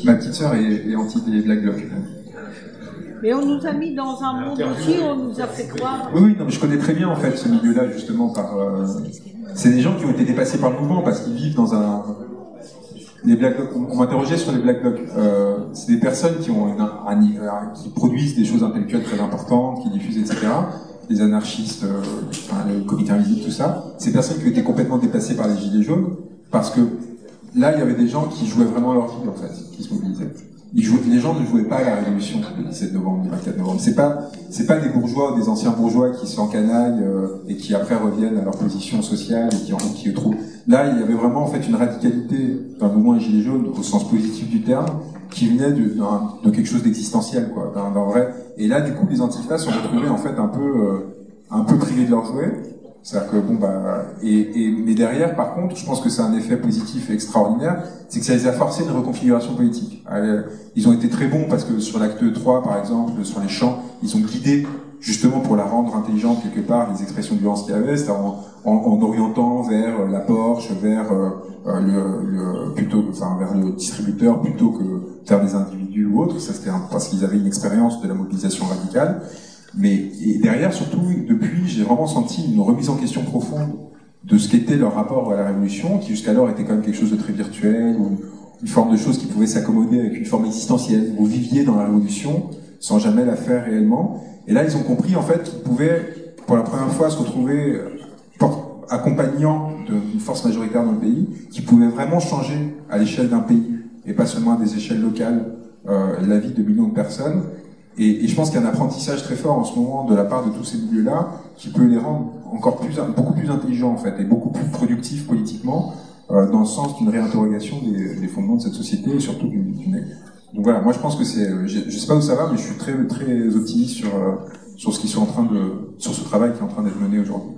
Ma petite sœur est anti des Black Blocs. Mais on nous a mis dans un monde aussi, on nous a fait croire. Oui, non, mais je connais très bien en fait ce milieu-là justement c'est des gens qui ont été dépassés par le mouvement parce qu'ils vivent dans un. Les Black Blocs, on m'interrogeait sur les Black Blocs. C'est des personnes qui ont qui produisent des choses intellectuelles très importantes, qui diffusent, etc. Les anarchistes, le comité invisible, tout ça. Ces personnes qui ont été complètement dépassées par les Gilets jaunes parce que là, il y avait des gens qui jouaient vraiment leur vie en fait, qui se mobilisaient. Les gens ne jouaient pas à la révolution le 17 novembre, le 24 novembre. C'est pas des bourgeois ou des anciens bourgeois qui s'encanaillent et qui après reviennent à leur position sociale et qui trouvent. Là, il y avait vraiment en fait une radicalité dans le mouvement des Gilets jaunes au sens positif du terme, qui venait de quelque chose d'existentiel, quoi, d'un vrai. Et là, du coup, les antifas sont retrouvés en fait un peu privés de leur jouet. C'est-à-dire que bon mais derrière, par contre, je pense que c'est un effet positif et extraordinaire, c'est que ça les a forcés une reconfiguration politique. Ils ont été très bons parce que sur l'acte 3, par exemple, sur les champs, ils ont guidé justement pour la rendre intelligente quelque part les expressions de violence qu'il y avait, c'est-à-dire en orientant vers la Porsche, vers vers le distributeur plutôt que vers des individus ou autres. Ça c'était parce qu'ils avaient une expérience de la mobilisation radicale. Et derrière, surtout, depuis, j'ai vraiment senti une remise en question profonde de ce qu'était leur rapport à la révolution, qui jusqu'alors était quand même quelque chose de très virtuel, ou une forme de chose qui pouvait s'accommoder avec une forme existentielle. Vous viviez dans la révolution sans jamais la faire réellement. Et là, ils ont compris, en fait, qu'ils pouvaient, pour la première fois, se retrouver accompagnant d'une force majoritaire dans le pays, qui pouvait vraiment changer à l'échelle d'un pays, et pas seulement à des échelles locales, la vie de millions de personnes. Et je pense qu'il y a un apprentissage très fort en ce moment de la part de tous ces milieux-là qui peut les rendre beaucoup plus intelligents en fait et beaucoup plus productifs politiquement dans le sens d'une réinterrogation des fondements de cette société et surtout donc voilà, moi je pense que je sais pas où ça va, mais je suis très très optimiste sur ce qu'ils sont sur ce travail qui est en train d'être mené aujourd'hui.